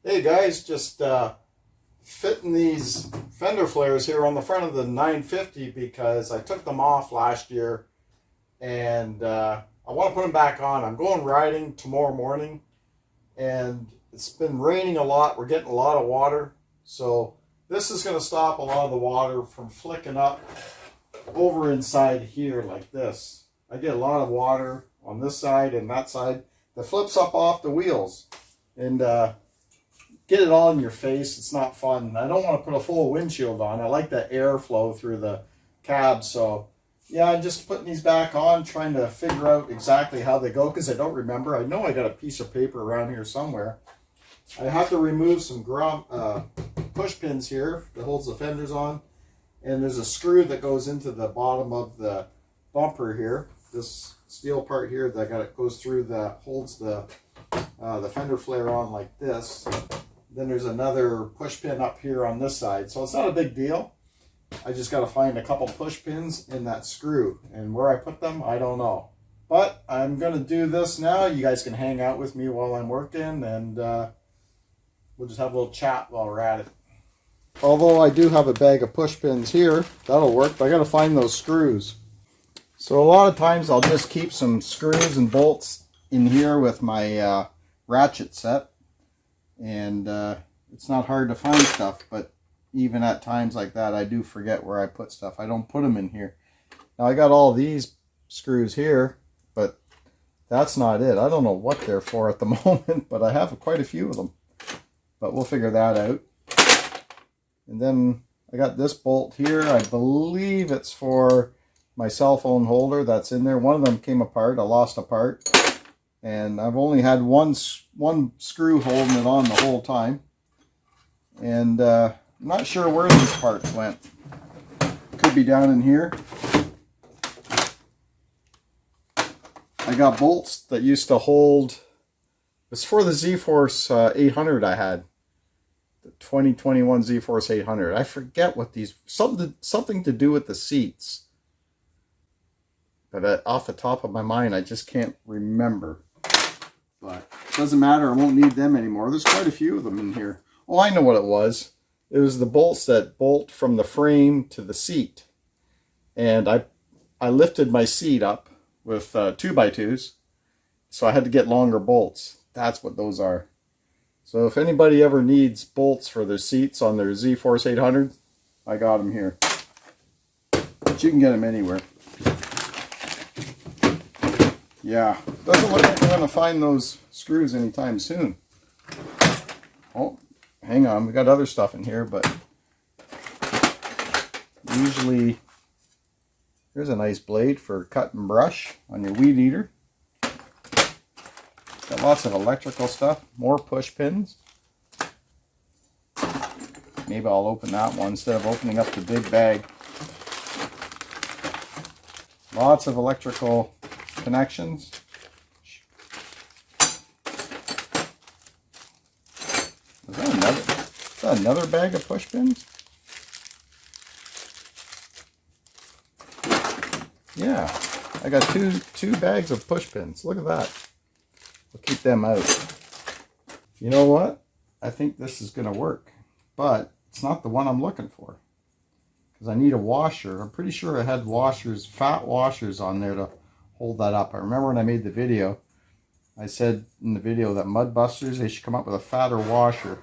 Hey guys, just fitting these fender flares here on the front of the 950 because I took them off last year and I want to put them back on. I'm going riding tomorrow morning and it's been raining a lot. We're getting a lot of water, so this is going to stop a lot of the water from flicking up over inside here like this. I get a lot of water on this side and that side that flips up off the wheels and get it all in your face. It's not fun. I don't want to put a full windshield on. I like that airflow through the cab. So yeah, I'm just putting these back on, trying to figure out exactly how they go because I don't remember. I know I got a piece of paper around here somewhere. I have to remove some push pins here that holds the fenders on, and there's a screw that goes into the bottom of the bumper here. This steel part here that goes through that holds the fender flare on like this. Then there's another push pin up here on this side. So it's not a big deal. I just got to find a couple push pins in that screw. And where I put them, I don't know. But I'm going to do this now. You guys can hang out with me while I'm working. And we'll just have a little chat while we're at it. Although I do have a bag of push pins here. That'll work. But I got to find those screws. So a lot of times I'll just keep some screws and bolts in here with my ratchet set. And it's not hard to find stuff, but even at times like that I do forget where I put stuff. I don't put them in here. Now I got all these screws here, but that's not it. I don't know what they're for at the moment, but I have quite a few of them. But we'll figure that out. And then I got this bolt here. I believe it's for my cell phone holder that's in there. One of them came apart. I lost a part. And I've only had one screw holding it on the whole time. And I'm not sure where these parts went. Could be down in here. I got bolts that used to hold. It's for the Z-Force 800 I had. The 2021 Z-Force 800. I forget what these... Something to do with the seats. But off the top of my mind, I just can't remember. But it doesn't matter. I won't need them anymore. There's quite a few of them in here. Oh, I know what it was. It was the bolts that bolt from the frame to the seat. And I lifted my seat up with 2x2s. So I had to get longer bolts. That's what those are. So if anybody ever needs bolts for their seats on their Z-Force 800, I got them here. But you can get them anywhere. Yeah, doesn't look like we're going to find those screws anytime soon. Oh, hang on, we got other stuff in here, but usually there's a nice blade for cut and brush on your weed eater. Got lots of electrical stuff, more push pins. Maybe I'll open that one instead of opening up the big bag. Lots of electrical connections. Is that another bag of push pins? Yeah, I got two bags of push pins. Look at that. We'll keep them out. You know what? I think this is going to work, but it's not the one I'm looking for because I need a washer. I'm pretty sure I had washers, fat washers on there to hold that up. I remember when I made the video, I said in the video that mud busters, they should come up with a fatter washer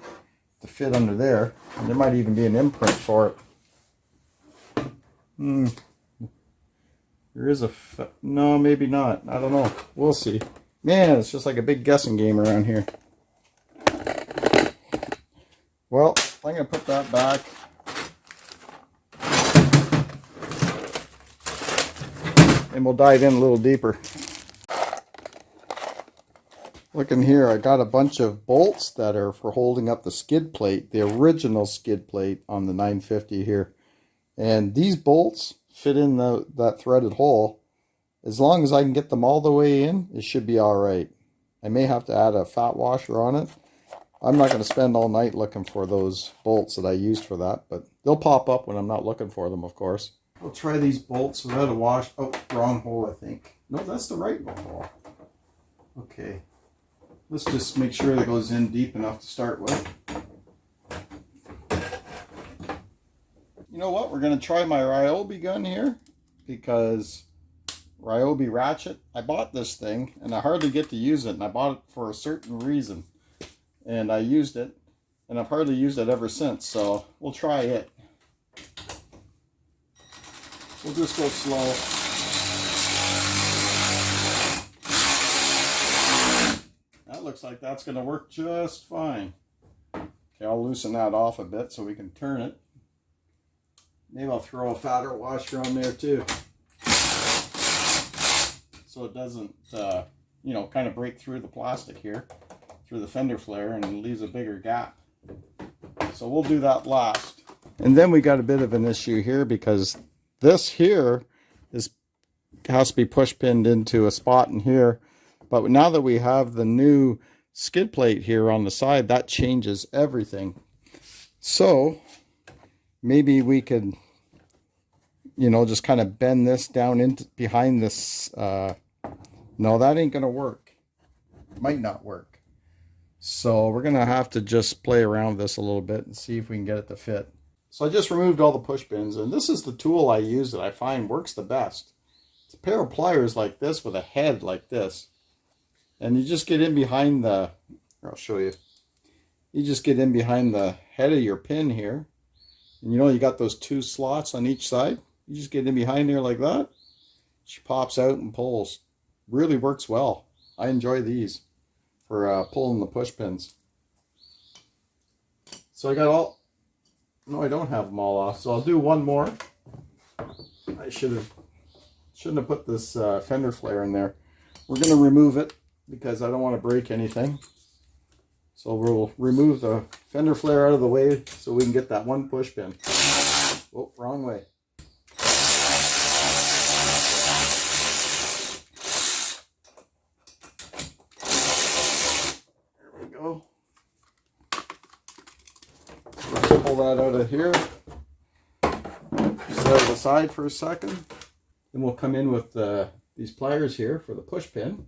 to fit under there. And there might even be an imprint for it. There is no, maybe not. I don't know. We'll see. Man, it's just like a big guessing game around here. Well, I'm going to put that back. And we'll dive in a little deeper. Look in here, I got a bunch of bolts that are for holding up the skid plate, the original skid plate on the 950 here. And these bolts fit in that threaded hole. As long as I can get them all the way in, it should be alright. I may have to add a fat washer on it. I'm not going to spend all night looking for those bolts that I used for that, but they'll pop up when I'm not looking for them, of course. We'll try these bolts without a wash. Oh, wrong hole, I think. No, that's the right hole. Okay. let's just make sure that goes in deep enough to start with. You know what? We're going to try my Ryobi gun here, because Ryobi ratchet, I bought this thing and I hardly get to use it, and I bought it for a certain reason, and I used it and I've hardly used it ever since, so we'll try it. We'll just go slow. That looks like that's going to work just fine. Okay, I'll loosen that off a bit so we can turn it. Maybe I'll throw a fatter washer on there too, so it doesn't, you know, kind of break through the plastic here, through the fender flare, and leaves a bigger gap. So we'll do that last. And then we got a bit of an issue here, because this here has to be push pinned into a spot in here. But now that we have the new skid plate here on the side, that changes everything. So maybe we could, you know, just kind of bend this down into behind this. No, that ain't gonna work. Might not work. So we're gonna have to just play around with this a little bit and see if we can get it to fit. So I just removed all the push pins, and this is the tool I use that I find works the best. It's a pair of pliers like this with a head like this, and you just get in behind the, I'll show you. You just get in behind the head of your pin here, and you know you got those two slots on each side. You just get in behind there like that. She pops out and pulls. Really works well. I enjoy these for pulling the push pins. So I got all, no, I don't have them all off, so I'll do one more. I shouldn't have put this fender flare in there. We're going to remove it because I don't want to break anything. So we'll remove the fender flare out of the way so we can get that one push pin. Oh, wrong way. There we go. Let's pull that out of here. Set it aside for a second. Then we'll come in with these pliers here for the push pin.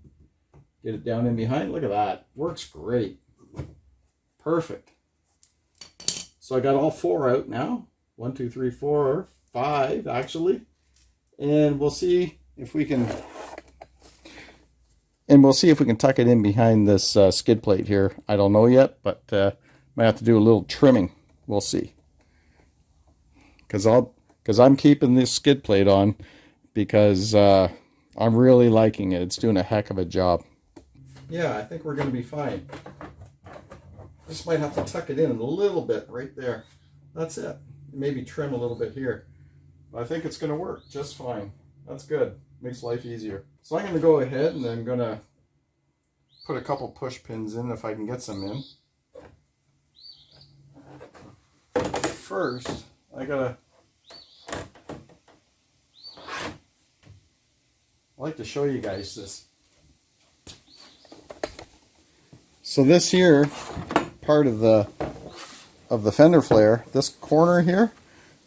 Get it down in behind. Look at that. Works great. Perfect. So I got all four out now. 1, 2, 3, 4, 5 actually. And we'll see if we can tuck it in behind this skid plate here. I don't know yet, but might have to do a little trimming. We'll see. Because I'm keeping this skid plate on because I'm really liking it. It's doing a heck of a job. Yeah, I think we're going to be fine. Just might have to tuck it in a little bit right there. That's it. Maybe trim a little bit here. But I think it's going to work just fine. That's good. Makes life easier. So I'm going to go ahead and I'm going to put a couple push pins in if I can get some in. First, I like to show you guys this. So this here part of the fender flare, this corner here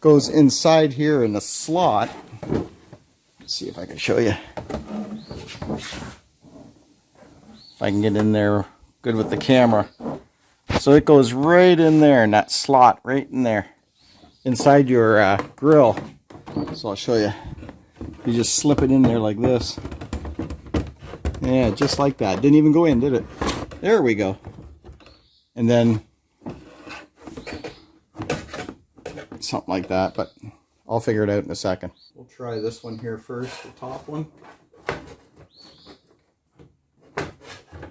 goes inside here in the slot. Let's see if I can show you. If I can get in there good with the camera. So it goes right in there in that slot, right in there, inside your grill. So I'll show you. You just slip it in there like this. Yeah, just like that. Didn't even go in, did it? There we go. And then something like that, but I'll figure it out in a second. We'll try this one here first, the top one.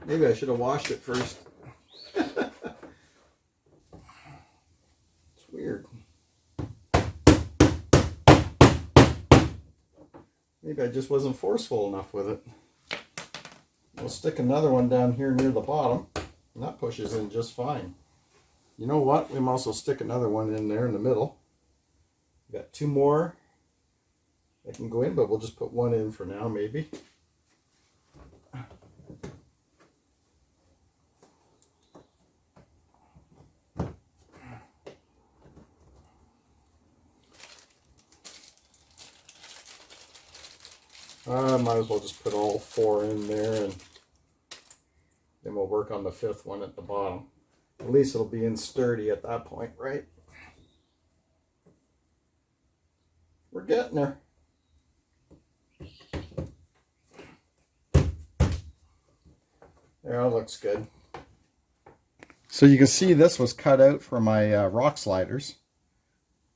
Maybe I should have washed it first. It's weird. Maybe I just wasn't forceful enough with it. We'll stick another one down here near the bottom, and that pushes in just fine. You know what? We might also stick another one in there in the middle. We've got two more that can go in, but we'll just put one in for now, maybe. I might as well just put all four in there, and Then we'll work on the 5th one at the bottom. At least it'll be in sturdy at that point, right? We're getting there. There, that looks good. So you can see this was cut out for my rock sliders.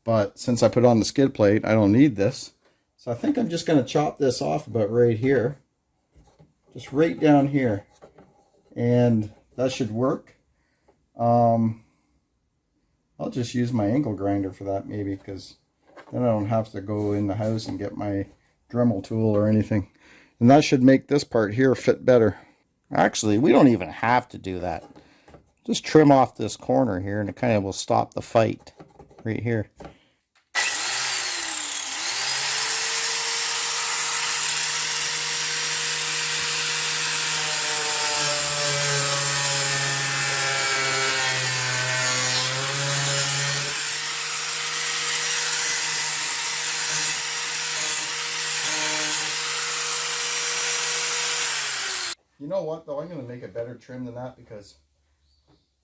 But since I put on the skid plate, I don't need this. So I think I'm just going to chop this off about right here. Just right down here. And that should work. I'll just use my angle grinder for that maybe, because then I don't have to go in the house and get my Dremel tool or anything. And that should make this part here fit better. Actually, we don't even have to do that. Just trim off this corner here and it kind of will stop the fight right here. You know what though, I'm going to make a better trim than that, because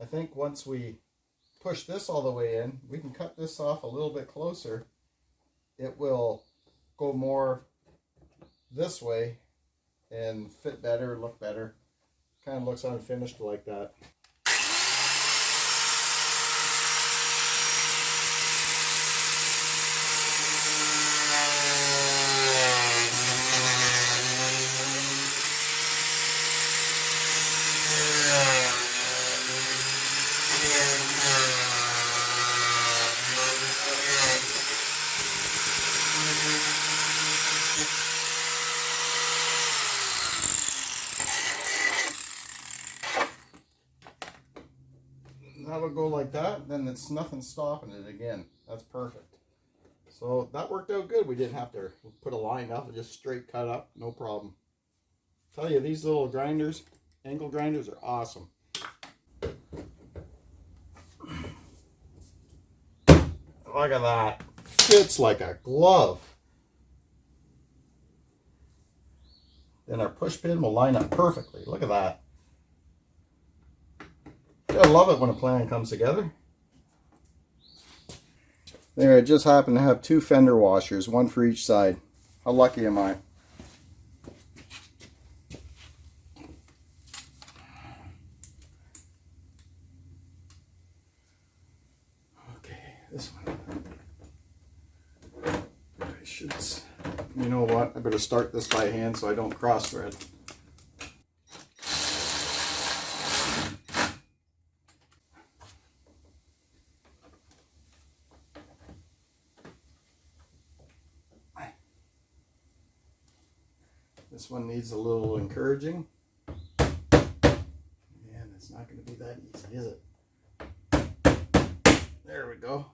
I think once we push this all the way in, we can cut this off a little bit closer. It will go more this way and fit better, look better. Kind of looks unfinished like that. That'll go like that, then it's nothing stopping it again. That's perfect. So that worked out good. We didn't have to put a line up, just straight cut up, no problem. Tell you, these little grinders, angle grinders, are awesome. Look at that. Fits like a glove. Then our push pin will line up perfectly. Look at that. I love it when a plan comes together. There, I just happen to have 2 fender washers, one for each side. How lucky am I? Okay, this one. I should, you know what? I better start this by hand so I don't cross thread. This one needs a little encouraging. And it's not going to be that easy, is it? There we go.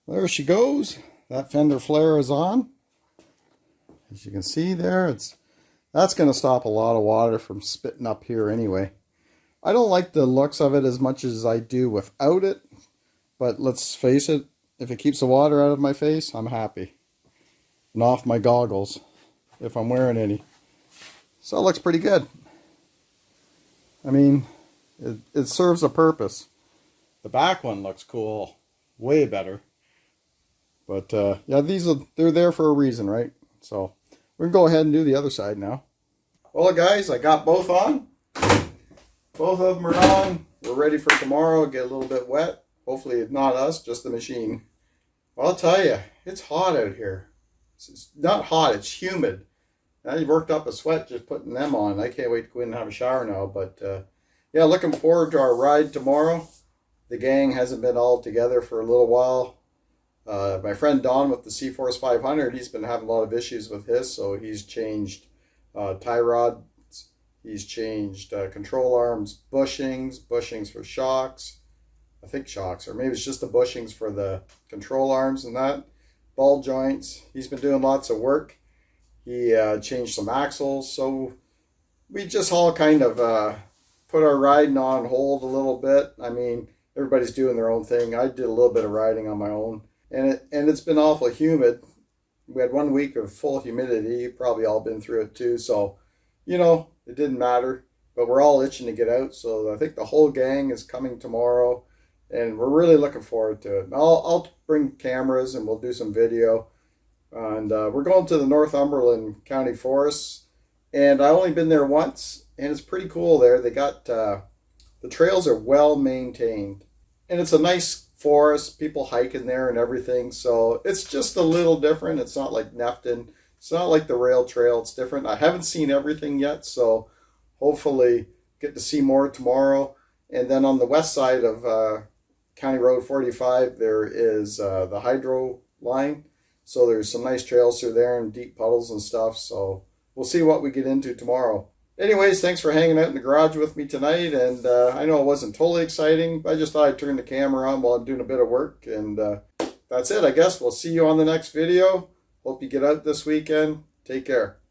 There she goes. That fender flare is on. As you can see there, that's going to stop a lot of water from spitting up here anyway. I don't like the looks of it as much as I do without it. But let's face it, if it keeps the water out of my face, I'm happy. And off my goggles, if I'm wearing any. So it looks pretty good. I mean, it serves a purpose. The back one looks cool, way better. But yeah, they're there for a reason, right? So we can go ahead and do the other side now. Well, guys, I got both on. Both of them are on. We're ready for tomorrow. Get a little bit wet. Hopefully not us, just the machine. Well, I'll tell you, it's hot out here. It's not hot, it's humid. I worked up a sweat just putting them on. I can't wait to go in and have a shower now. But yeah, looking forward to our ride tomorrow. The gang hasn't been all together for a little while. My friend Don with the C-Force 500, he's been having a lot of issues with his, so he's changed tie rods, he's changed control arms, bushings for shocks, I think shocks, or maybe it's just the bushings for the control arms and that, ball joints. He's been doing lots of work. He changed some axles, so we just all kind of put our riding on hold a little bit. I mean, everybody's doing their own thing. I did a little bit of riding on my own. And it's been awful humid. We had 1 week of full humidity. You've probably all been through it too. So, you know, it didn't matter. but we're all itching to get out. So I think the whole gang is coming tomorrow, and we're really looking forward to it. And I'll bring cameras and we'll do some video. And we're going to the Northumberland County Forests, and I only been there once, and it's pretty cool there. They got the trails are well maintained, and it's a nice forest. People hike in there and everything, so it's just a little different. It's not like Nefton. It's not like the rail trail. It's different. I haven't seen everything yet, so hopefully get to see more tomorrow. And then on the west side of County Road 45, there is the hydro line. So there's some nice trails through there and deep puddles and stuff. So we'll see what we get into tomorrow. Anyways, thanks for hanging out in the garage with me tonight. And I know it wasn't totally exciting, but I just thought I'd turn the camera on while I'm doing a bit of work. And that's it, I guess. We'll see you on the next video. Hope you get out this weekend. Take care.